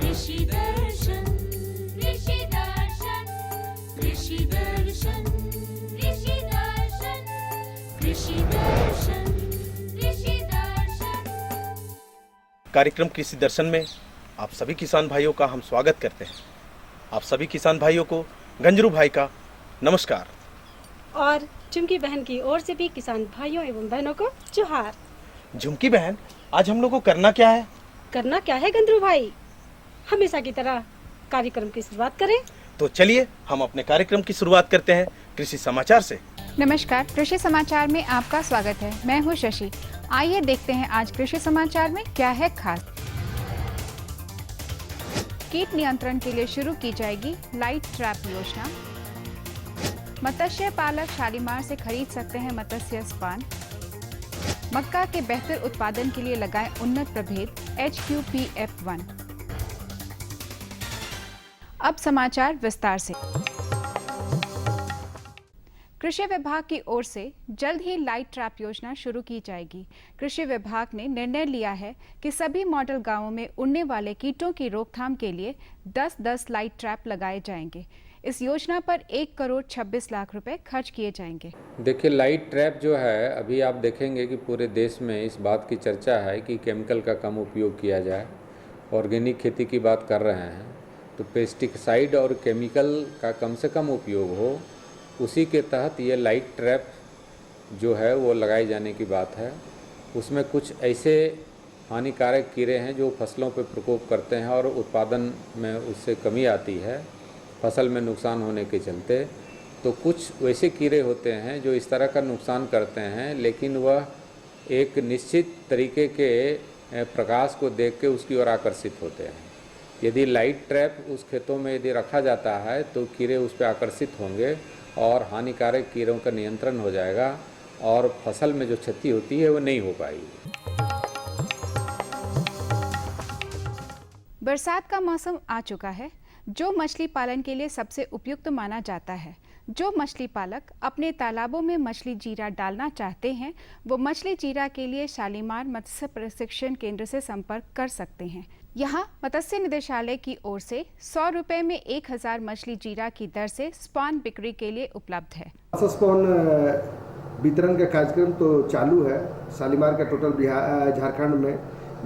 कृषि दर्शन कृषि दर्शन कृषि दर्शन कृषि दर्शन कृषि दर्शन कृषि दर्शन। कार्यक्रम कृषि दर्शन में आप सभी किसान भाइयों का हम स्वागत करते हैं। आप सभी किसान भाइयों को गंजरू भाई का नमस्कार और झुमकी बहन की ओर से भी किसान भाइयों एवं बहनों को जोहार। झुमकी बहन, आज हम लोग को करना क्या है? करना क्या है गंजरू भाई? हमेशा की तरह कार्यक्रम की शुरुआत करें। तो चलिए हम अपने कार्यक्रम की शुरुआत करते हैं कृषि समाचार से। नमस्कार, कृषि समाचार में आपका स्वागत है। मैं हूँ शशि। आइए देखते हैं आज कृषि समाचार में क्या है खास। कीट नियंत्रण के लिए शुरू की जाएगी लाइट ट्रैप योजना। मत्स्य पालक शालीमार से खरीद सकते हैं मत्स्य स्पान। मक्का के बेहतर उत्पादन के लिए लगाएं उन्नत प्रभेद HQPF1। अब समाचार विस्तार से। कृषि विभाग की ओर से जल्द ही लाइट ट्रैप योजना शुरू की जाएगी। कृषि विभाग ने निर्णय लिया है कि सभी मॉडल गांवों में उड़ने वाले कीटों की रोकथाम के लिए 10-10 लाइट ट्रैप लगाए जाएंगे। इस योजना पर 1 करोड़ 26 लाख रुपए खर्च किए जाएंगे। देखिए, लाइट ट्रैप जो है, अभी आप देखेंगे कि पूरे देश में इस बात की चर्चा है कि केमिकल का कम उपयोग किया जाए। ऑर्गेनिक खेती की बात कर रहे हैं तो पेस्टिसाइड और केमिकल का कम से कम उपयोग हो, उसी के तहत ये लाइट ट्रैप जो है वो लगाए जाने की बात है। उसमें कुछ ऐसे हानिकारक कीड़े हैं जो फसलों पर प्रकोप करते हैं और उत्पादन में उससे कमी आती है, फसल में नुकसान होने के चलते। तो कुछ वैसे कीड़े होते हैं जो इस तरह का नुकसान करते हैं, लेकिन वह एक निश्चित तरीके के प्रकाश को देख के उसकी ओर आकर्षित होते हैं। यदि लाइट ट्रैप उस खेतों में यदि रखा जाता है तो कीड़े उस पर आकर्षित होंगे और हानिकारक कीड़ों का नियंत्रण हो जाएगा और फसल में जो क्षति होती है वो नहीं हो पाएगी। बरसात का मौसम आ चुका है, जो मछली पालन के लिए सबसे उपयुक्त माना जाता है। जो मछली पालक अपने तालाबों में मछली जीरा डालना चाहते हैं, वो मछली जीरा के लिए शालीमार मत्स्य प्रशिक्षण केंद्र से संपर्क कर सकते हैं। यहाँ मत्स्य निदेशालय की ओर से 100 रुपए में 1000 मछली जीरा की दर से स्पॉन बिक्री के लिए उपलब्ध है। स्पॉन वितरण का कार्यक्रम तो चालू है। शालीमार का टोटल बिहार झारखंड में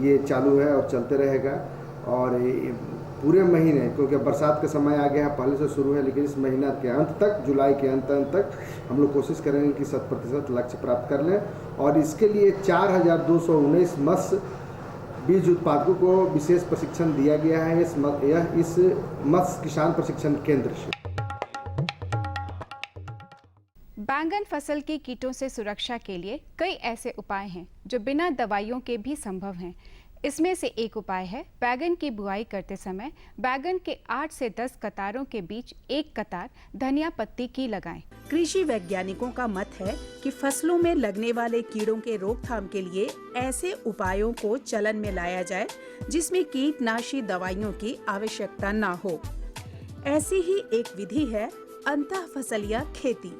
ये चालू है और चलते रहेगा। और पूरे महीने, क्योंकि बरसात का समय आ गया है, पहले से शुरू है, लेकिन इस महीना के अंत तक, जुलाई के अंत तक हम लोग कोशिश करेंगे कि 100% लक्ष्य प्राप्त कर लें। और इसके लिए 4219 मत्स्य बीज उत्पादकों को विशेष प्रशिक्षण दिया गया है इस मत्स्य किसान प्रशिक्षण केंद्र से। बैंगन फसल की कीटों से सुरक्षा के लिए कई ऐसे उपाय हैं जो बिना दवाइयों के भी संभव हैं। इसमें से एक उपाय है बैगन की बुआई करते समय बैगन के 8 से 10 कतारों के बीच एक कतार धनिया पत्ती की लगाएं। कृषि वैज्ञानिकों का मत है कि फसलों में लगने वाले कीड़ों के रोकथाम के लिए ऐसे उपायों को चलन में लाया जाए जिसमें कीटनाशी दवाइयों की आवश्यकता न हो। ऐसी ही एक विधि है अंतः फसलिया खेती।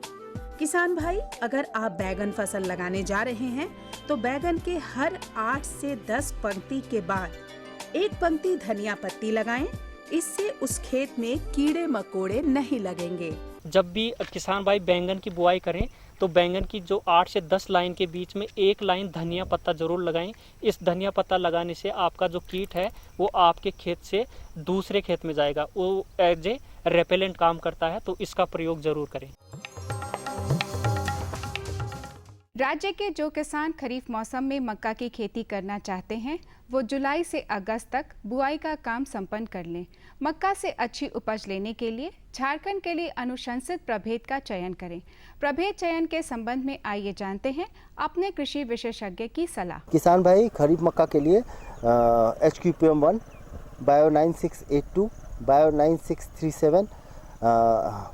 किसान भाई, अगर आप बैगन फसल लगाने जा रहे हैं तो बैगन के हर 8 से 10 पंक्ति के बाद एक पंक्ति धनिया पत्ती लगाएं। इससे उस खेत में कीड़े मकोड़े नहीं लगेंगे। जब भी किसान भाई बैंगन की बुआई करें तो बैंगन की जो 8 से 10 लाइन के बीच में एक लाइन धनिया पत्ता जरूर लगाएं। इस धनिया पत्ता लगाने से आपका जो कीट है वो आपके खेत से दूसरे खेत में जाएगा, वो एज ए रेपेलेंट काम करता है, तो इसका प्रयोग जरूर करें। राज्य के जो किसान खरीफ मौसम में मक्का की खेती करना चाहते हैं, वो जुलाई से अगस्त तक बुआई का काम संपन्न कर लें। मक्का से अच्छी उपज लेने के लिए झारखंड के लिए अनुशंसित प्रभेद का चयन करें। प्रभेद चयन के संबंध में आइए जानते हैं अपने कृषि विशेषज्ञ की सलाह। किसान भाई, खरीफ मक्का के लिए HQPM1, बायो 9682, बायो 9637,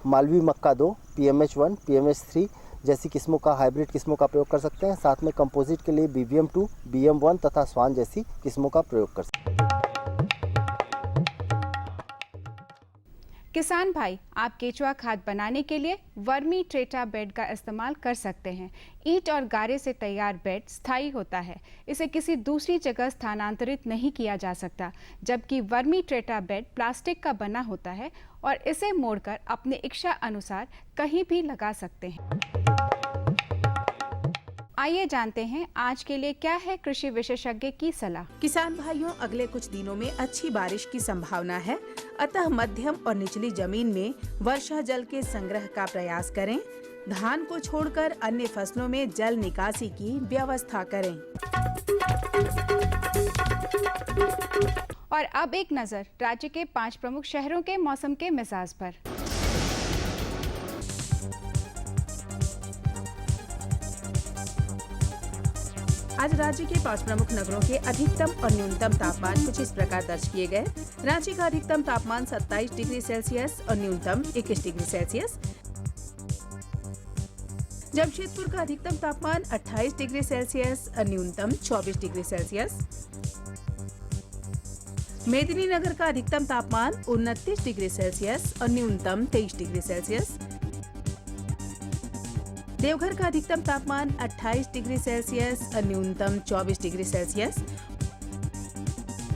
मालवी मक्का 2, PMH1, PMH3 जैसी किस्मों का, हाइब्रिड किस्मों का प्रयोग कर सकते हैं। साथ में कंपोजिट के लिए BVM2, BM1 तथा स्वान जैसी किस्मों का प्रयोग कर सकते हैं। किसान भाई, आप केचुआ खाद बनाने के लिए वर्मी ट्रेटा बेड का इस्तेमाल कर सकते हैं। ईंट और गारे से तैयार बेड स्थायी होता है, इसे किसी दूसरी जगह स्थानांतरित नहीं किया जा सकता, जबकि वर्मी ट्रेटा बेड प्लास्टिक का बना होता है और इसे मोड़कर अपने इच्छा अनुसार कहीं भी लगा सकते हैं। आइए जानते हैं आज के लिए क्या है कृषि विशेषज्ञ की सलाह। किसान भाइयों, अगले कुछ दिनों में अच्छी बारिश की संभावना है, अतः मध्यम और निचली जमीन में वर्षा जल के संग्रह का प्रयास करें। धान को छोड़कर अन्य फसलों में जल निकासी की व्यवस्था करें। और अब एक नजर राज्य के 5 प्रमुख शहरों के मौसम के मिजाज पर। आज राज्य के 5 प्रमुख नगरों के अधिकतम और न्यूनतम तापमान कुछ इस प्रकार दर्ज किए गए। रांची का अधिकतम तापमान 27 डिग्री सेल्सियस और न्यूनतम 21 डिग्री सेल्सियस। जमशेदपुर का अधिकतम तापमान 28 डिग्री सेल्सियस और न्यूनतम 24 डिग्री सेल्सियस। मेदिनीनगर का अधिकतम तापमान 29 डिग्री सेल्सियस और न्यूनतम 23 डिग्री सेल्सियस। देवघर का अधिकतम तापमान 28 डिग्री सेल्सियस और न्यूनतम 24 डिग्री सेल्सियस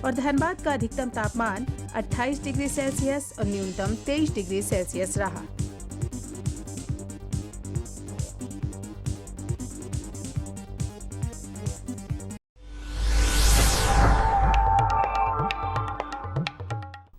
और धनबाद का अधिकतम तापमान 28 डिग्री सेल्सियस और न्यूनतम 23 डिग्री सेल्सियस रहा।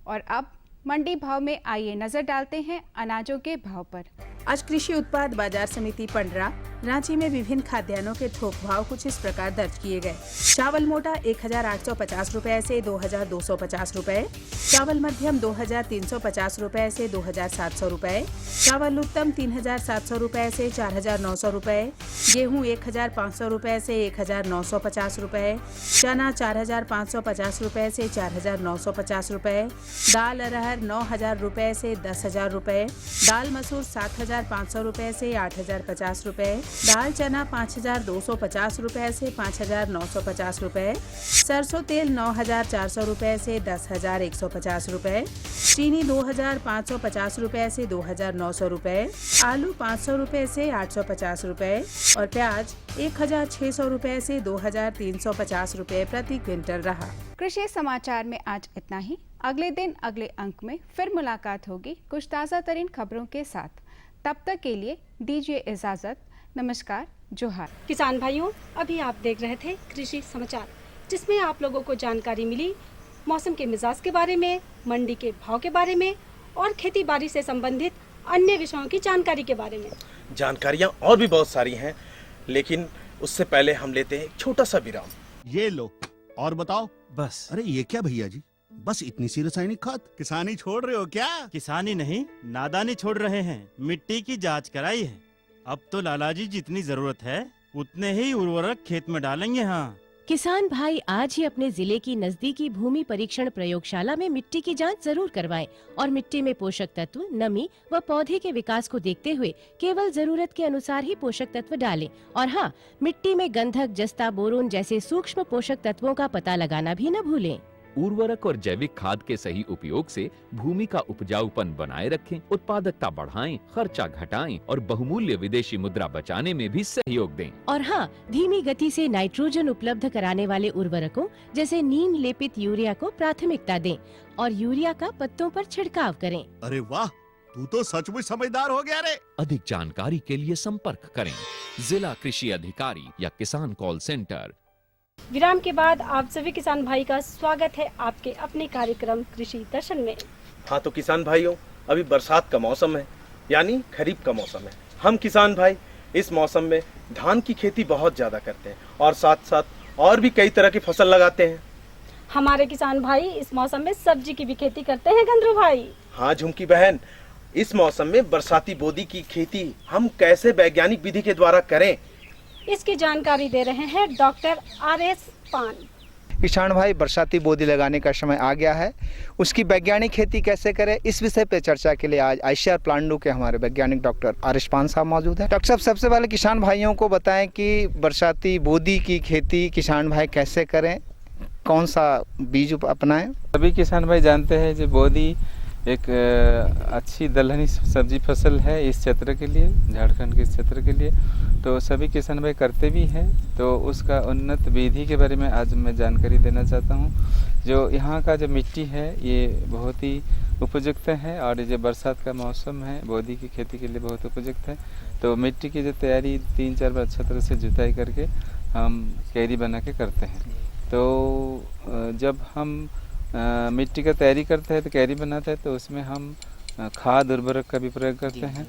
और अब मंडी भाव में आइए नजर डालते हैं अनाजों के भाव पर। आज कृषि उत्पाद बाजार समिति पंडरा रांची में विभिन्न खाद्यान्नों के थोक भाव कुछ इस प्रकार दर्ज किए गए। चावल मोटा 1850 रुपए से 2250 रुपए, चावल मध्यम 2350 रुपए से 2700 रुपए, चावल उत्तम 3700 रुपए से 4900 रुपए, गेहूं 1500 रुपए से 1950 रुपए, चना 4550 रुपए से 4950 रुपए, दाल अरहर 9000 रुपए से 10000 रुपए, दाल मसूर 7500 रुपए से 8050 रुपए, दाल चना 5250 रुपए से 5950 रुपए, सरसों तेल 9400 रुपए से 10150 रुपए, चीनी 2550 रुपए से 2900 रुपए, आलू 500 रुपए से 850 रुपए और प्याज 1600 रुपए से 2350 रुपए प्रति क्विंटल रहा। कृषि समाचार में आज इतना ही। अगले दिन अगले अंक में फिर मुलाकात होगी कुछ ताज़ा तरीन खबरों के साथ। तब तक के लिए दीजिए इजाजत। नमस्कार, जोहार। किसान भाइयों, अभी आप देख रहे थे कृषि समाचार, जिसमें आप लोगों को जानकारी मिली मौसम के मिजाज के बारे में, मंडी के भाव के बारे में और खेती बाड़ी से संबंधित अन्य विषयों की जानकारी के बारे में। जानकारियाँ और भी बहुत सारी हैं, लेकिन उससे पहले हम लेते हैं एक छोटा सा विराम। ये लो और बताओ। बस। अरे ये क्या भैया जी, बस इतनी सी रासायनिक खाद? किसानी छोड़ रहे हो क्या? किसानी नहीं, नादानी छोड़ रहे हैं। मिट्टी की जांच कराई है। अब तो लालाजी जितनी जरूरत है उतने ही उर्वरक खेत में डालेंगे। हाँ किसान भाई, आज ही अपने जिले की नजदीकी भूमि परीक्षण प्रयोगशाला में मिट्टी की जांच जरूर करवाएं और मिट्टी में पोषक तत्व, नमी व पौधे के विकास को देखते हुए केवल जरूरत के अनुसार ही पोषक तत्व डालें। और हाँ, मिट्टी में गंधक, जस्ता, बोरोन जैसे सूक्ष्म पोषक तत्वों का पता लगाना भी न भूलें। उर्वरक और जैविक खाद के सही उपयोग से भूमि का उपजाऊपन बनाए रखें, उत्पादकता बढ़ाएं, खर्चा घटाएं और बहुमूल्य विदेशी मुद्रा बचाने में भी सहयोग दें। और हाँ, धीमी गति से नाइट्रोजन उपलब्ध कराने वाले उर्वरकों जैसे नीम लेपित यूरिया को प्राथमिकता दें और यूरिया का पत्तों पर छिड़काव करें। अरे वाह, तू तो सचमुच समझदार हो गया रे। अधिक जानकारी के लिए संपर्क करें जिला कृषि अधिकारी या किसान कॉल सेंटर। विराम के बाद आप सभी किसान भाई का स्वागत है आपके अपने कार्यक्रम कृषि दर्शन में। हाँ तो किसान भाइयों, अभी बरसात का मौसम है, यानी खरीफ का मौसम है। हम किसान भाई इस मौसम में धान की खेती बहुत ज़्यादा करते हैं और साथ साथ और भी कई तरह की फसल लगाते हैं। हमारे किसान भाई इस मौसम में सब्जी की भी खेती करते हैं गंद्रू भाई। हाँ झुमकी बहन, इस मौसम में बरसाती बोदी की खेती हम कैसे वैज्ञानिक विधि के द्वारा करें, इसकी जानकारी दे रहे हैं डॉक्टर RS पान। किसान भाई, बरसाती बोदी लगाने का समय आ गया है, उसकी वैज्ञानिक खेती कैसे करें, इस विषय पे चर्चा के लिए आज ICAR प्लांडू के हमारे वैज्ञानिक डॉक्टर RS पान साहब मौजूद हैं। डॉक्टर साहब, सबसे पहले किसान भाइयों को बताएं कि बरसाती बोदी की खेती किसान भाई कैसे करें, कौन सा बीज अपनाएं? सभी किसान भाई जानते हैं जो बोदी एक अच्छी दलहनी सब्जी फसल है इस क्षेत्र के लिए, झारखंड के इस क्षेत्र के लिए। तो सभी किसान भाई करते भी हैं। तो उसका उन्नत विधि के बारे में आज मैं जानकारी देना चाहता हूँ। जो यहाँ का जो मिट्टी है ये बहुत ही उपयुक्त है और ये बरसात का मौसम है, बोदी की खेती के लिए बहुत उपयुक्त है। तो मिट्टी की जो तैयारी 3-4 बार अच्छी तरह से जुताई करके हम कैरी बना के करते हैं। तो जब हम मिट्टी का तैयारी करते हैं तो कैरी बनाते हैं तो उसमें हम खाद उर्वरक का भी प्रयोग करते हैं।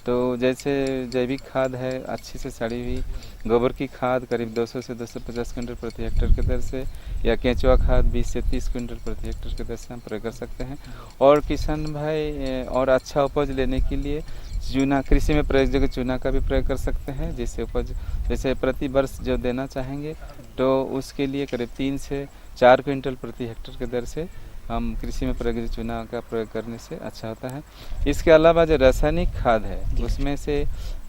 तो जैसे जैविक खाद है अच्छी से सड़ी हुई गोबर की खाद करीब 200 से 250 क्विंटल प्रति हेक्टेयर के दर से, या केंचुआ खाद 20 से 30 क्विंटल प्रति हेक्टेयर के दर से हम प्रयोग कर सकते हैं। और किसान भाई और अच्छा उपज लेने के लिए चूना, कृषि में प्रयोग जगह चूना का भी प्रयोग कर सकते हैं, जिससे उपज जैसे प्रति वर्ष जो देना चाहेंगे तो उसके लिए करीब 3 से 4 क्विंटल प्रति हेक्टेयर के दर से हम कृषि में प्रयोग चूना का प्रयोग करने से अच्छा होता है। इसके अलावा जो रासायनिक खाद है उसमें से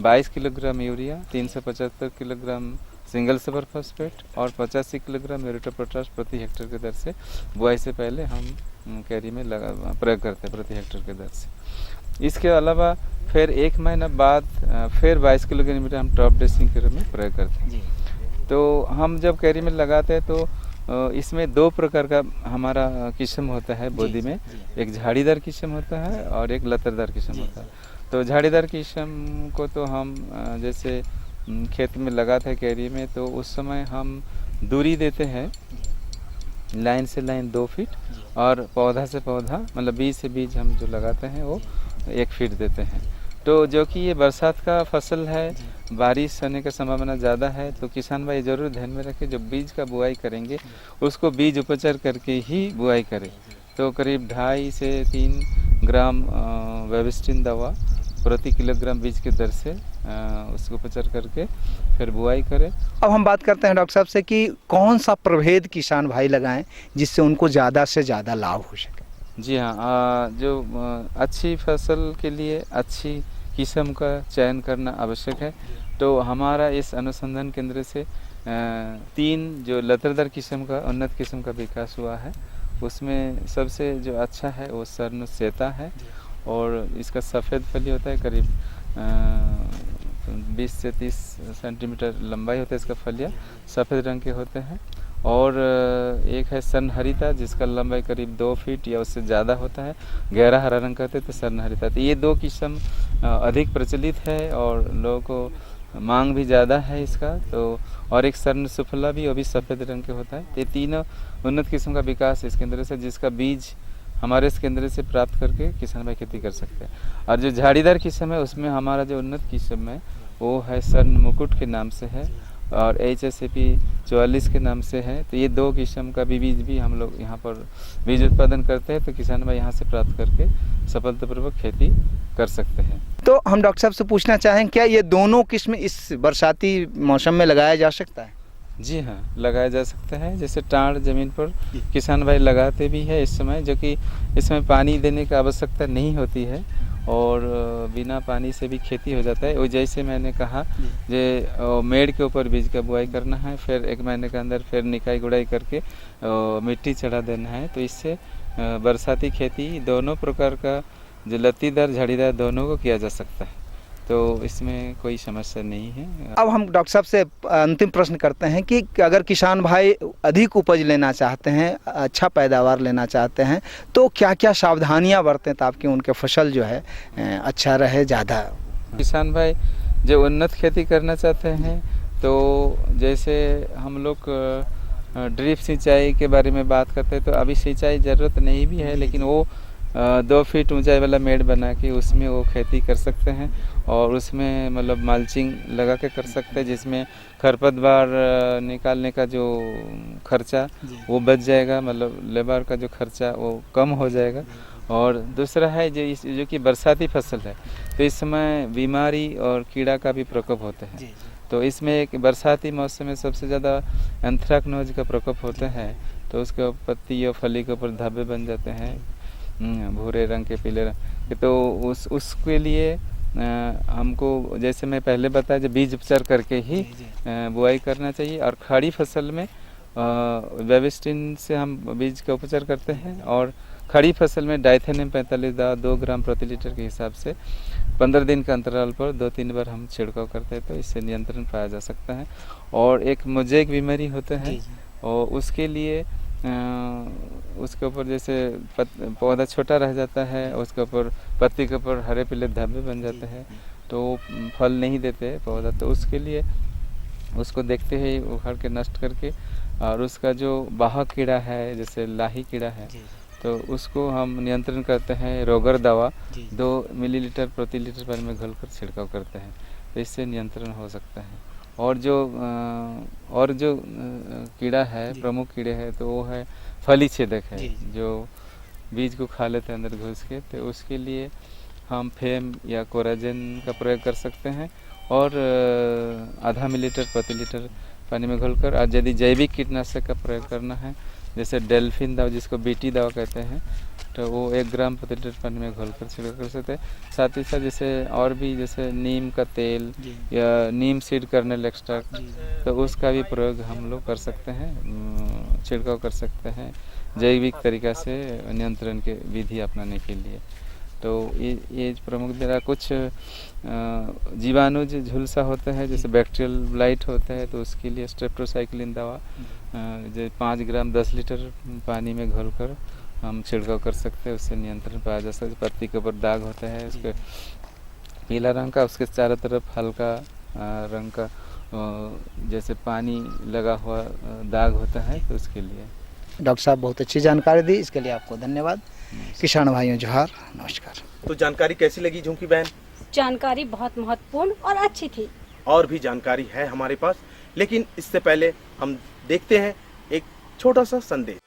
22 kilogram urea, 375 kilogram single super phosphate और 85 किलोग्राम म्यूरेट ऑफ पोटाश प्रति हेक्टेयर के दर से बुआई से पहले हम कैरी में प्रयोग करते हैं प्रति हेक्टेयर के दर से। इसके अलावा फिर 1 महीना बाद फिर 22 किलोग्राम हम टॉप ड्रेसिंग के रूप में प्रयोग करते हैं। तो हम जब कैरी में लगाते हैं तो इसमें 2 प्रकार का हमारा किस्म होता है बोदी में, एक झाड़ीदार किस्म होता है और एक लतरदार किस्म होता है। तो झाड़ीदार किस्म को तो हम जैसे खेत में लगाते हैं कैरी में तो उस समय हम दूरी देते हैं लाइन से लाइन 2 फीट और पौधा से पौधा मतलब बीज से बीज हम जो लगाते हैं वो 1 फीट देते हैं। तो जो कि ये बरसात का फसल है, बारिश होने का संभावना ज़्यादा है, तो किसान भाई ज़रूर ध्यान में रखें जो बीज का बुआई करेंगे उसको बीज उपचार करके ही बुआई करें। तो करीब 2.5 से 3 ग्राम वेबिस्टिन दवा प्रति किलोग्राम बीज की दर से उसको उपचार करके फिर बुआई करें। अब हम बात करते हैं डॉक्टर साहब से कि कौन सा प्रभेद किसान भाई लगाएं जिससे उनको ज़्यादा से ज़्यादा लाभ हो सके। जी हाँ, जो अच्छी फसल के लिए अच्छी किस्म का चयन करना आवश्यक है। तो हमारा इस अनुसंधान केंद्र से 3 जो लतरदार किस्म का उन्नत किस्म का विकास हुआ है, उसमें सबसे जो अच्छा है वो स्वर्ण श्वेता है और इसका सफ़ेद फली होता है, करीब 20 से 30 सेंटीमीटर लंबाई होता है इसका फलियाँ, सफ़ेद रंग के होते हैं। और एक है स्वर्णहरिता जिसका लंबाई करीब 2 फीट या उससे ज़्यादा होता है, गहरा हरा रंग कहते हैं तो स्वर्णहरिता। तो ये 2 किस्म अधिक प्रचलित है और लोगों को मांग भी ज़्यादा है इसका। तो और एक स्वर्ण सुफला भी, वो भी सफ़ेद रंग के होता है। तो ये 3 उन्नत किस्म का विकास इस केंद्र से, जिसका बीज हमारे इस केंद्र से प्राप्त करके किसान भाई खेती कर सकते हैं। और जो झाड़ीदार किस्म है उसमें हमारा जो उन्नत किस्म है वो है स्वर्ण मुकुट के नाम से है और HSAP 44 के नाम से है। तो ये 2 किस्म का भी बीज भी हम लोग यहाँ पर बीज उत्पादन करते हैं, तो किसान भाई यहाँ से प्राप्त करके सफलतापूर्वक खेती कर सकते हैं। तो हम डॉक्टर साहब से पूछना चाहें क्या ये दोनों किस्म इस बरसाती मौसम में लगाया जा सकता है? जी हाँ, लगाया जा सकता है। जैसे टाड़ ज़मीन पर किसान भाई लगाते भी है इस समय, जो कि इसमें पानी देने की आवश्यकता नहीं होती है और बिना पानी से भी खेती हो जाता है। वो जैसे मैंने कहा जे मेड़ के ऊपर बीज का बुआई करना है, फिर 1 महीने के अंदर फिर निकाई गुड़ाई करके मिट्टी चढ़ा देना है। तो इससे बरसाती खेती दोनों प्रकार का जो लत्तीदार झाड़ीदार दोनों को किया जा सकता है, तो इसमें कोई समस्या नहीं है। अब हम डॉक्टर साहब से अंतिम प्रश्न करते हैं कि अगर किसान भाई अधिक उपज लेना चाहते हैं, अच्छा पैदावार लेना चाहते हैं, तो क्या क्या सावधानियां बरतें ताकि उनके फसल जो है अच्छा रहे ज़्यादा। किसान भाई जो उन्नत खेती करना चाहते हैं तो जैसे हम लोग ड्रिप सिंचाई के बारे में बात करते हैं, तो अभी सिंचाई ज़रूरत नहीं भी है, लेकिन वो 2 फीट ऊंचाई वाला मेड़ बना के उसमें वो खेती कर सकते हैं और उसमें मतलब माल्चिंग लगा के कर सकते हैं, जिसमें खरपतवार निकालने का जो खर्चा वो बच जाएगा, मतलब लेबर का जो खर्चा वो कम हो जाएगा। और दूसरा है जो कि बरसाती फसल है, तो इस समय बीमारी और कीड़ा का भी प्रकोप होता है। तो इसमें एक बरसाती मौसम में सबसे ज़्यादा एंथ्रेक्नोज का प्रकोप होता है, तो उसके पत्ती और फली के ऊपर धब्बे बन जाते हैं भूरे रंग के, पीले रंग के। तो उसके लिए हमको जैसे मैं पहले बताया जो बीज उपचार करके ही बुआई करना चाहिए। और खड़ी फसल में वेबिस्टिन से हम बीज का उपचार करते हैं और खड़ी फसल में डाइथेनियम 45 दवा 2 ग्राम प्रति लीटर के हिसाब से 15 दिन के अंतराल पर 2-3 बार हम छिड़काव करते हैं, तो इससे नियंत्रण पाया जा सकता है। और एक मोज़ेक बीमारी होता है और उसके लिए उसके ऊपर जैसे पौधा छोटा रह जाता है, उसके ऊपर पत्ती के ऊपर हरे पीले धब्बे बन जाते हैं, तो फल नहीं देते पौधा, तो उसके लिए उसको देखते ही उखाड़ के नष्ट करके, और उसका जो वाहक कीड़ा है जैसे लाही कीड़ा है तो उसको हम नियंत्रण करते हैं। रोगर दवा 2 मिलीलीटर प्रति लीटर पानी में घोलकर छिड़काव करते हैं, तो इससे नियंत्रण हो सकता है। और जो कीड़ा है, प्रमुख कीड़े हैं, तो वो है फली छेदक है, जो बीज को खा लेते हैं अंदर घुस के, तो उसके लिए हम फेम या कोराजेन का प्रयोग कर सकते हैं और आधा मिलीलीटर प्रति लीटर पानी में घोलकर। और यदि जैविक कीटनाशक का प्रयोग करना है जैसे डेल्फिन दवा जिसको बीटी दवा कहते हैं, तो वो 1 ग्राम प्रति लीटर पानी में घोलकर छिड़काव कर सकते हैं। साथ ही साथ जैसे और भी जैसे नीम का तेल या नीम सीड कर्नेल एक्सट्रैक्ट, तो उसका भी प्रयोग हम लोग कर सकते हैं, छिड़काव कर सकते हैं जैविक तरीका से नियंत्रण के विधि अपनाने के लिए। तो ये प्रमुख मेरा कुछ जीवाणुज झुलसा होता है जैसे बैक्टीरियल ब्लाइट होता है, तो उसके लिए स्ट्रेप्टोसाइक्लिन दवा जो 5 ग्राम 10 लीटर पानी में घोलकर हम छिड़काव कर सकते हैं, उससे नियंत्रण पाया जा सकता है। पत्ती के ऊपर दाग होता है उसके पीला रंग का, उसके चारों तरफ हल्का रंग का जैसे पानी लगा हुआ दाग होता है, तो उसके लिए। डॉक्टर साहब बहुत अच्छी जानकारी दी, इसके लिए आपको धन्यवाद। किसान भाइयों जोहार, नमस्कार। तो जानकारी कैसी लगी झुमकी बहन? जानकारी बहुत महत्वपूर्ण और अच्छी थी। और भी जानकारी है हमारे पास, लेकिन इससे पहले हम देखते हैं एक छोटा सा संदेश।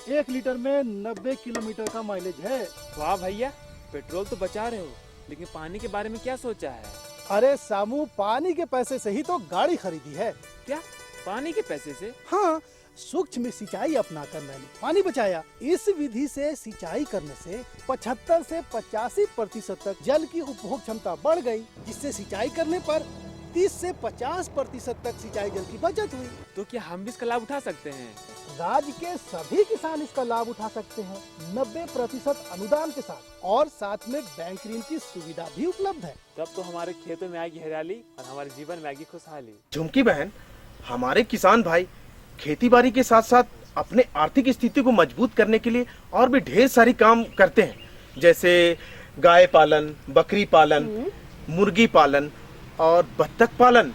1 लीटर में 90 किलोमीटर का माइलेज है। वाह भैया, पेट्रोल तो बचा रहे हो, लेकिन पानी के बारे में क्या सोचा है? अरे सामू, पानी के पैसे से ही तो गाड़ी खरीदी है। क्या पानी के पैसे से? हाँ, सूक्ष्म सिंचाई अपनाकर मैंने पानी बचाया। इस विधि से सिंचाई करने से 75 से 85% तक जल की उपभोग क्षमता बढ़ गई, जिससे सिंचाई करने पर 30 से 50% तक सिंचाई जल की बचत हुई। तो क्या हम भी इसका लाभ उठा सकते हैं? राज्य के सभी किसान इसका लाभ उठा सकते हैं 90% अनुदान के साथ, और साथ में बैंक ऋण की सुविधा भी उपलब्ध है। तब तो हमारे खेतों में आएगी हरियाली और हमारे जीवन में आएगी खुशहाली। झुमकी बहन, हमारे किसान भाई खेती बाड़ी के साथ साथ अपने आर्थिक स्थिति को मजबूत करने के लिए और भी ढेर सारी काम करते हैं, जैसे गाय पालन, बकरी पालन, मुर्गी पालन और बत्तख पालन।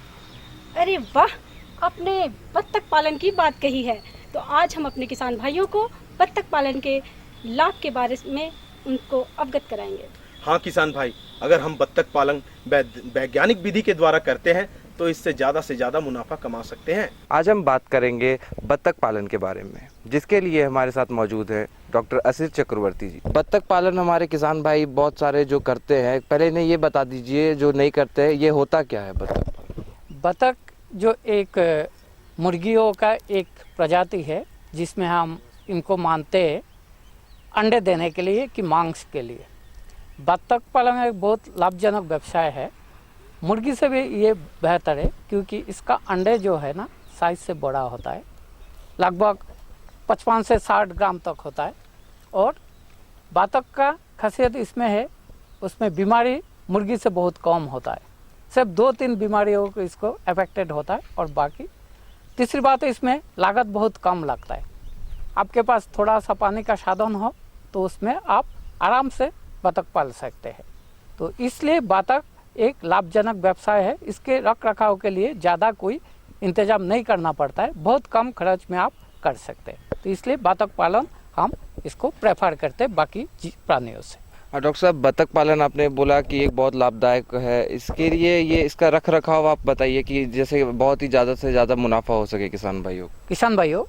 अरे वाह, अपने बत्तख पालन की बात कही है, तो आज हम अपने किसान भाइयों को बत्तख पालन के लाभ के बारे में उनको अवगत कराएंगे। हाँ किसान भाई, अगर हम बत्तख पालन वैज्ञानिक विधि के द्वारा करते हैं तो इससे ज़्यादा मुनाफा कमा सकते हैं। आज हम बात करेंगे बत्तख पालन के बारे में, जिसके लिए हमारे साथ मौजूद है डॉक्टर असित चक्रवर्ती जी। बत्तख पालन हमारे किसान भाई बहुत सारे जो करते हैं, पहले इन्हें ये बता दीजिए जो नहीं करते हैं, ये होता क्या है बत्तख पालन? बत्तख जो एक मुर्गियों का एक प्रजाति है, जिसमें हम इनको मानते हैं अंडे देने के लिए कि मांस के लिए। बत्तख पालन एक बहुत लाभजनक व्यवसाय है। मुर्गी से भी ये बेहतर है, क्योंकि इसका अंडे जो है ना साइज से बड़ा होता है, लगभग 55 से 60 ग्राम तक होता है। और बत्तख का खासियत इसमें है, उसमें बीमारी मुर्गी से बहुत कम होता है, सिर्फ 2-3 बीमारियों को इसको अफेक्टेड होता है। और बाकी तीसरी बात है, इसमें लागत बहुत कम लगता है। आपके पास थोड़ा सा पानी का साधन हो तो उसमें आप आराम से बत्तख पाल सकते हैं। तो इसलिए बत्तख एक लाभजनक व्यवसाय है। इसके रख रखाव के लिए ज़्यादा कोई इंतजाम नहीं करना पड़ता है, बहुत कम खर्च में आप कर सकते हैं। तो इसलिए बत्तख पालन हम इसको प्रेफर करते हैं बाकी प्राणियों से। डॉक्टर साहब, बत्तख पालन आपने बोला कि एक बहुत लाभदायक है, इसके लिए ये इसका रख रखाव आप बताइए कि जैसे बहुत ही ज़्यादा से ज़्यादा मुनाफा हो सके किसान भाइयों।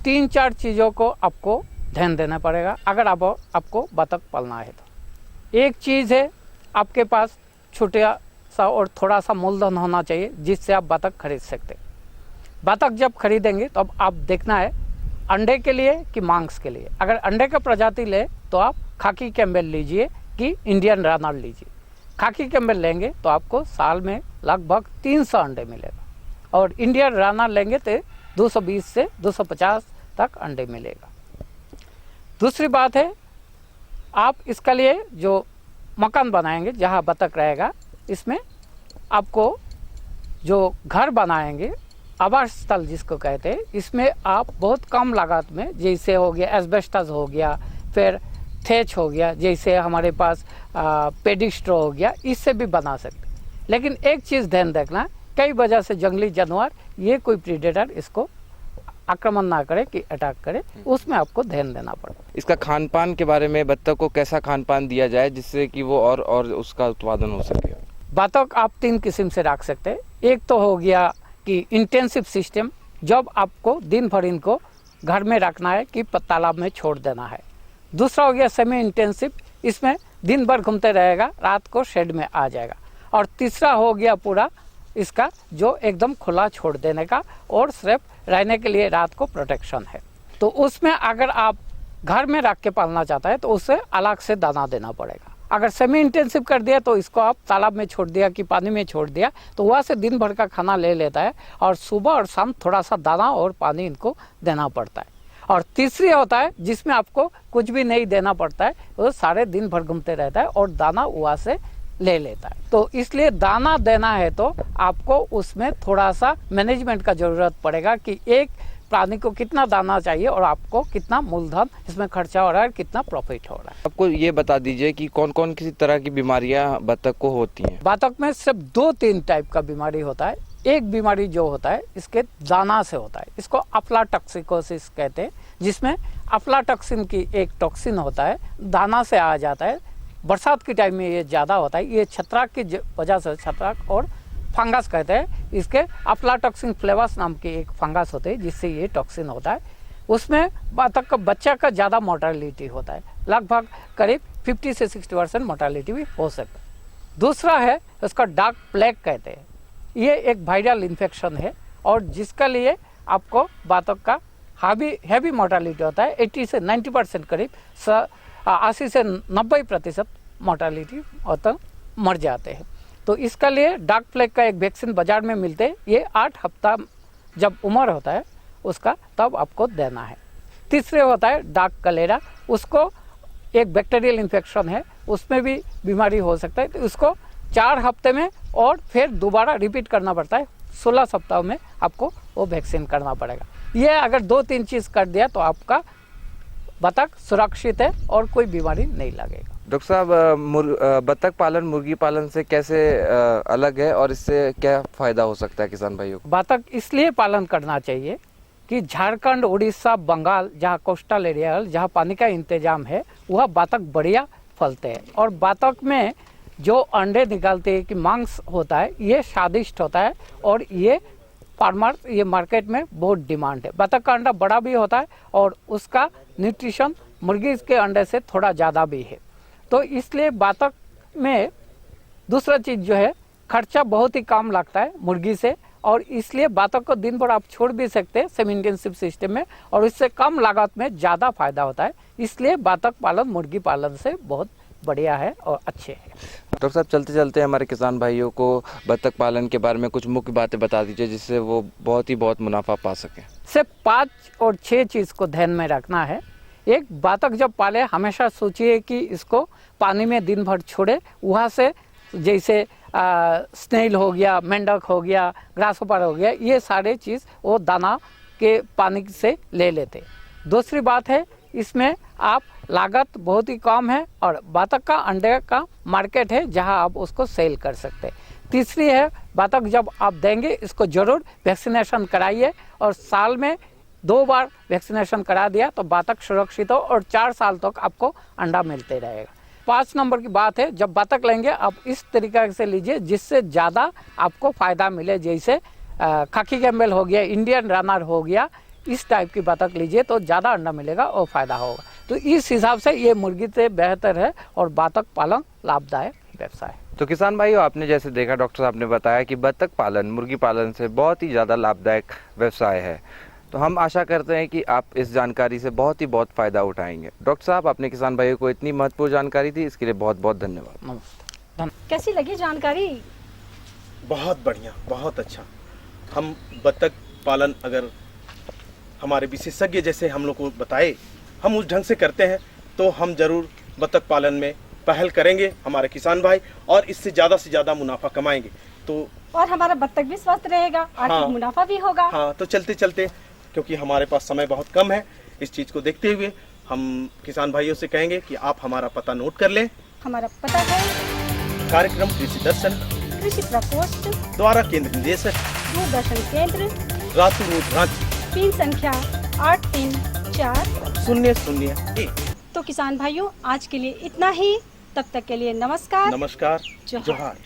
3-4 चीज़ों को आपको ध्यान देना पड़ेगा अगर आपको बत्तख पालना है। तो एक चीज़ है, आपके पास छोटा सा और थोड़ा सा मूलधन होना चाहिए, जिससे आप बत्तख खरीद सकते। बत्तख जब खरीदेंगे तो अब आप देखना है अंडे के लिए कि मांस के लिए। अगर अंडे का प्रजाति ले तो आप खाकी कैम्बेल लीजिए कि इंडियन रनर लीजिए। खाकी कैम्बेल लेंगे तो आपको साल में लगभग 300 अंडे मिलेगा, और इंडियन रनर लेंगे तो 220 से 250 तक अंडे मिलेगा। दूसरी बात है, आप इसके लिए जो मकान बनाएंगे जहाँ बतख रहेगा, इसमें आपको जो घर बनाएंगे आवास स्थल जिसको कहते हैं, इसमें आप बहुत कम लागत में, जैसे हो गया एस्बेस्टस हो गया, फिर थेच हो गया, जैसे हमारे पास पेडिस्ट्रो हो गया, इससे भी बना सकते। लेकिन एक चीज़ ध्यान रखना, कई वजह से जंगली जानवर ये कोई प्रीडेटर इसको आक्रमण ना करे कि अटैक करे, उसमें आपको ध्यान देना पड़ेगा। इसका खान पान के बारे में, बत्तख को कैसा खान पान दिया जाए जिससे कि वो और उसका उत्पादन हो सके? बतख आप 3 किस्म से रख सकते हैं। एक तो हो गया कि इंटेंसिव सिस्टम, जब आपको दिन भर इनको घर में रखना है कि तालाब में छोड़ देना है। दूसरा हो गया सेमी इंटेंसिव, इसमें दिन भर घूमते रहेगा, रात को शेड में आ जाएगा। और तीसरा हो गया पूरा इसका जो एकदम खुला छोड़ देने का और सिर्फ रहने के लिए रात को प्रोटेक्शन है। तो उसमें अगर आप घर में रख के पालना चाहता है तो उसे अलग से दाना देना पड़ेगा। अगर सेमी इंटेंसिव कर दिया तो इसको आप तालाब में छोड़ दिया कि पानी में छोड़ दिया तो वहाँ से दिन भर का खाना ले लेता है और सुबह और शाम थोड़ा सा दाना और पानी इनको देना पड़ता है। और तीसरी होता है जिसमें आपको कुछ भी नहीं देना पड़ता है, वो सारे दिन भर घूमते रहता है और दाना वहाँ से ले लेता है। तो इसलिए दाना देना है तो आपको उसमें थोड़ा सा मैनेजमेंट का ज़रूरत पड़ेगा कि एक प्राणी को कितना दाना चाहिए और आपको कितना मूलधन इसमें खर्चा हो रहा है, कितना प्रॉफिट हो रहा है। आपको ये बता दीजिए कि कौन कौन किसी तरह की बीमारियां बत्तख को होती हैं? बतख में सिर्फ 2-3 टाइप का बीमारी होता है। एक बीमारी जो होता है इसके दाना से होता है, इसको अफ्लाटॉक्सिकोसिस कहते हैं, जिसमें अफ्लाटॉक्सिन की एक टॉक्सिन होता है, दाना से आ जाता है। बरसात के टाइम में ये ज़्यादा होता है। ये छत्राक की वजह से, छत्राक और फंगस कहते हैं, इसके अफ्लाटॉक्सिन फ्लेवस नाम की एक फंगस होते हैं जिससे ये टॉक्सिन होता है। उसमें बतख का बच्चा का ज़्यादा मोर्टेलिटी होता है, लगभग करीब 50 से 60% मोर्टेलिटी भी हो सकता है। दूसरा है उसका डार्क प्लेग कहते हैं, ये एक वायरल इन्फेक्शन है और जिसका लिए आपको बतख का हैवी मोर्टेलिटी होता है। 80 से 90% करीब 80 से 90% मोर्टेलिटी होता मर जाते हैं। तो इसका लिए डार्क प्लेग का एक वैक्सीन बाजार में मिलते हैं, ये 8 हफ्ता जब उम्र होता है उसका तब आपको देना है। तीसरे होता है डार्क कलेरा, उसको एक बैक्टीरियल इन्फेक्शन है, उसमें भी बीमारी हो सकता है। तो उसको 4 हफ्ते में और फिर दोबारा रिपीट करना पड़ता है, 16 सप्ताह में आपको वो वैक्सीन करना पड़ेगा। ये अगर 2-3 चीज़ कर दिया तो आपका बतख सुरक्षित है और कोई बीमारी नहीं लगेगा। डॉक्टर साहब, बत्तख पालन मुर्गी पालन से कैसे अलग है और इससे क्या फ़ायदा हो सकता है किसान भाइयों को? बतख इसलिए पालन करना चाहिए कि झारखंड, उड़ीसा, बंगाल जहाँ कोस्टल एरिया है, जहाँ पानी का इंतजाम है, वह बतख बढ़िया फलते हैं। और बतख में जो अंडे निकालते हैं कि मांस होता है, ये स्वादिष्ट होता है और ये फार्मर, ये मार्केट में बहुत डिमांड है। बतख का अंडा बड़ा भी होता है और उसका न्यूट्रिशन मुर्गी के अंडे से थोड़ा ज़्यादा भी है। तो इसलिए बतख में दूसरा चीज़ जो है, खर्चा बहुत ही कम लगता है मुर्गी से, और इसलिए बतख को दिन भर आप छोड़ भी सकते हैं सेमी इंटेंसिव सिस्टम में और इससे कम लागत में ज़्यादा फायदा होता है। इसलिए बतख पालन मुर्गी पालन से बहुत बढ़िया है और अच्छे है। डॉक्टर साहब, चलते चलते हमारे किसान भाइयों को बत्तख पालन के बारे में कुछ मुख्य बातें बता दीजिए जिससे वो बहुत मुनाफा पा सकें। सिर्फ 5 और 6 चीज़ को ध्यान में रखना है। एक, बतख जब पाले हमेशा सोचिए कि इसको पानी में दिन भर छोड़े, वहाँ से जैसे स्नेल हो गया, मेंढक हो गया, ग्रासहोपर हो गया, ये सारे चीज़ वो दाना के पानी से ले लेते। दूसरी बात है, इसमें आप लागत बहुत ही कम है और बतख का अंडे का मार्केट है जहां आप उसको सेल कर सकते हैं। तीसरी है, बतख जब आप देंगे इसको ज़रूर वैक्सीनेशन कराइए और साल में 2 बार वैक्सीनेशन करा दिया तो बतख सुरक्षित हो और 4 साल तक आपको अंडा मिलते रहेगा। 5 नंबर की बात है, जब बतख लेंगे आप इस तरीके से लीजिए जिससे ज़्यादा आपको फ़ायदा मिले, जैसे खाकी कैम्बेल हो गया, इंडियन रनर हो गया, इस टाइप की बतख लीजिए तो ज़्यादा अंडा मिलेगा और फ़ायदा होगा। तो इस हिसाब से ये मुर्गी से बेहतर है और बतख पालन लाभदायक व्यवसाय है। तो किसान भाइयों, आपने जैसे देखा, डॉक्टर साहब ने बताया कि बत्तख पालन मुर्गी पालन से बहुत ही ज़्यादा लाभदायक व्यवसाय है। तो हम आशा करते हैं कि आप इस जानकारी से बहुत फ़ायदा उठाएंगे। डॉक्टर साहब, आपने किसान भाइयों को इतनी महत्वपूर्ण जानकारी दी, इसके लिए बहुत बहुत धन्यवाद। कैसी लगी जानकारी? बहुत बढ़िया, बहुत अच्छा। हम बत्तख पालन अगर हमारे विशेषज्ञ जैसे हम लोग को बताए, हम उस ढंग से करते हैं तो हम जरूर बत्तख पालन में पहल करेंगे हमारे किसान भाई, और इससे ज़्यादा से ज़्यादा मुनाफा कमाएंगे। तो और हमारा बत्तख भी स्वस्थ रहेगा, आर्थिक मुनाफा भी होगा। हाँ, तो चलते चलते, क्योंकि हमारे पास समय बहुत कम है, इस चीज़ को देखते हुए हम किसान भाइयों से कहेंगे कि आप हमारा पता नोट कर लें। हमारा पता है कार्यक्रम कृषि दर्शन, कृषि प्रकोष्ठ, द्वारा केंद्र निदेशक, दूरदर्शन केंद्र, रातू रोड रांची, पिन संख्या 8340001। तो किसान भाइयों, आज के लिए इतना ही। तब तक के लिए नमस्कार। नमस्कार, जोहार। जोहार।